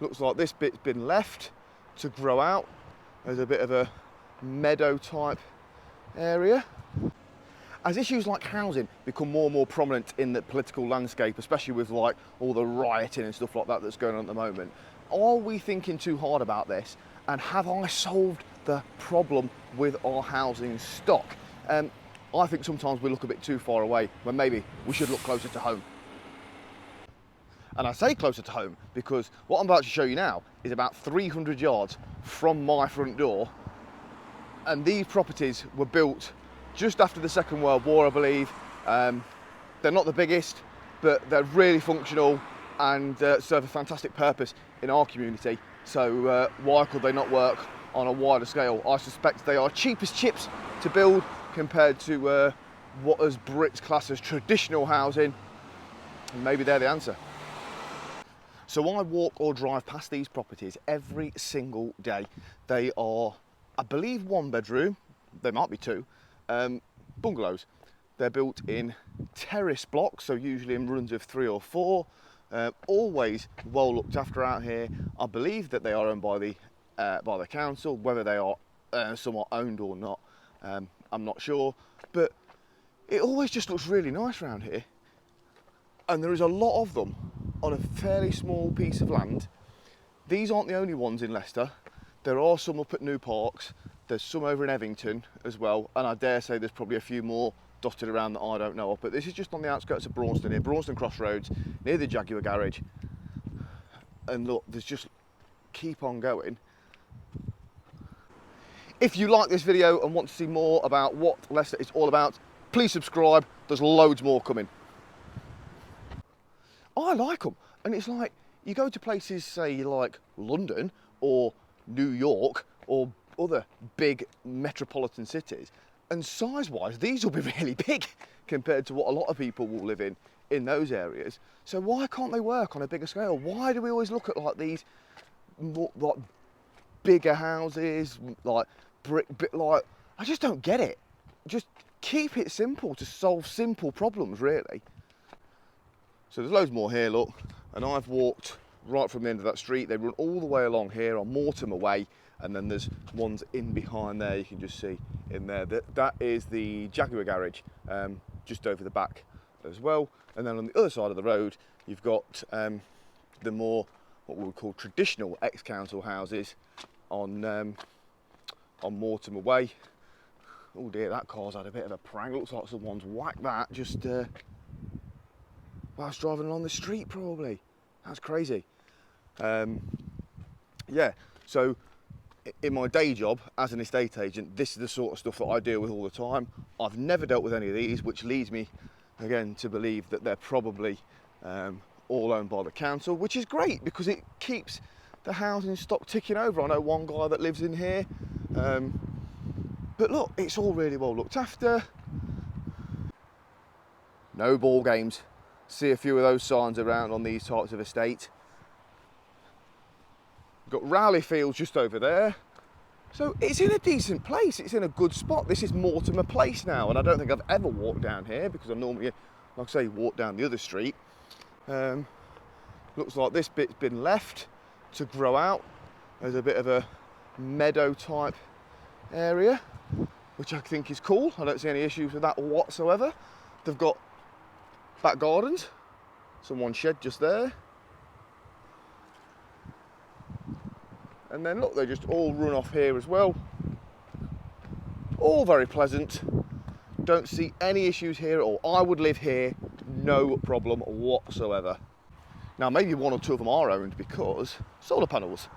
Looks like this bit's been left to grow out as a bit of a meadow type area. As issues like housing become more and more prominent in the political landscape, especially with like all the rioting and stuff like that that's going on at the moment, are we thinking too hard about this? And have I solved the problem with our housing stock? I think sometimes we look a bit too far away when maybe we should look closer to home. And I say closer to home because what I'm about to show you now is about 300 yards from my front door. And these properties were built just after the Second World War, I believe. They're not the biggest, but they're really functional and serve a fantastic purpose in our community. So why could they not work on a wider scale? I suspect they are cheap as chips to build compared to what as Brits class as traditional housing. And maybe they're the answer. So I walk or drive past these properties every single day. They are, I believe, 1 bedroom, they might be 2, bungalows. They're built in terrace blocks, so usually in runs of 3 or 4. Always well looked after out here. I believe that they are owned by the council. Whether they are somewhat owned or not, I'm not sure. But it always just looks really nice around here. And there is a lot of them on a fairly small piece of land. These aren't the only ones in Leicester. There are some up at New Parks. There's some over in Evington as well. And I dare say there's probably a few more dotted around that I don't know of. But this is just on the outskirts of Braunston here, Braunston Crossroads, near the Jaguar garage. And look, there's just keep on going. If you like this video and want to see more about what Leicester is all about, please subscribe. There's loads more coming. I like them, and it's like you go to places, say like London or New York or other big metropolitan cities, and size-wise these will be really big compared to what a lot of people will live in those areas. So why can't they work on a bigger scale? Why do we always look at like these like bigger houses, like brick, like I just don't get it. Just keep it simple to solve simple problems, really. So there's loads more here, look, and I've walked right from the end of that street. They run all the way along here on Mortimer Way, and then there's ones in behind there, you can just see in there. That is the Jaguar garage, just over the back as well. And then on the other side of the road, you've got the more, what we would call traditional ex-council houses on Mortimer Way. Oh dear, that car's had a bit of a prank. Looks like someone's whacked that just whilst driving along the street, probably. That's crazy. Yeah, so in my day job as an estate agent, this is the sort of stuff that I deal with all the time. I've never dealt with any of these, which leads me again to believe that they're probably all owned by the council, which is great because it keeps the housing stock ticking over. I know one guy that lives in here, but look, it's all really well looked after. No ball games. See a few of those signs around on these types of estate. We've got Rowley Fields just over there. So it's in a decent place, it's in a good spot. This is Mortimer Place now, and I don't think I've ever walked down here because I normally, like I say, walk down the other street. Looks like this bit's been left to grow out as a bit of a meadow type area, which I think is cool. I don't see any issues with that whatsoever. They've got back gardens, someone's shed just there. And then look, they just all run off here as well. All very pleasant. Don't see any issues here at all. I would live here, no problem whatsoever. Now maybe 1 or 2 of them are owned because solar panels.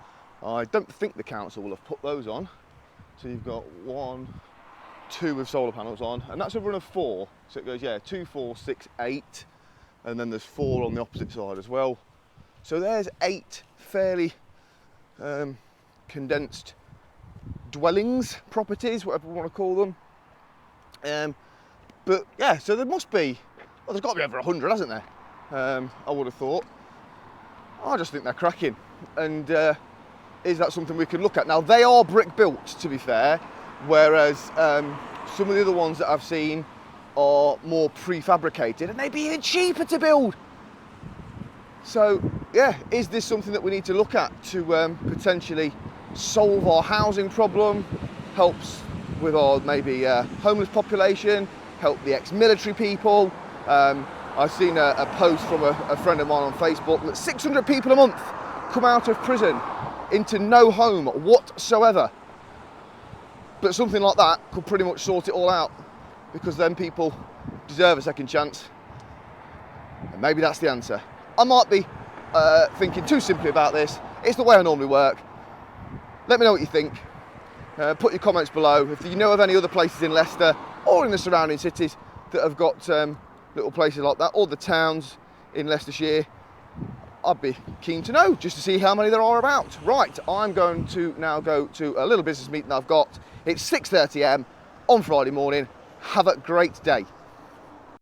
I don't think the council will have put those on. So you've got 1, 2 with solar panels on, and that's a run of 4. So it goes, yeah, 2, 4, 6, 8, and then there's 4 on the opposite side as well. So there's 8 fairly condensed dwellings, properties, whatever we want to call them. But yeah, so there must be, well, there's got to be over 100, hasn't there? I would have thought. I just think they're cracking. And is that something we can look at? Now, they are brick built, to be fair, whereas some of the other ones that I've seen are more prefabricated, and they'd be even cheaper to build. So yeah, is this something that we need to look at to potentially solve our housing problem, helps with our maybe homeless population, help the ex-military people? I've seen a post from a friend of mine on Facebook that 600 people a month come out of prison into no home whatsoever. But something like that could pretty much sort it all out, because then people deserve a second chance. And maybe that's the answer. I might be thinking too simply about this. It's the way I normally work. Let me know what you think. Put your comments below. If you know of any other places in Leicester or in the surrounding cities that have got little places like that, or the towns in Leicestershire, I'd be keen to know, just to see how many there are about. Right, I'm going to now go to a little business meeting I've got. It's 6:30 am on Friday morning. Have a great day.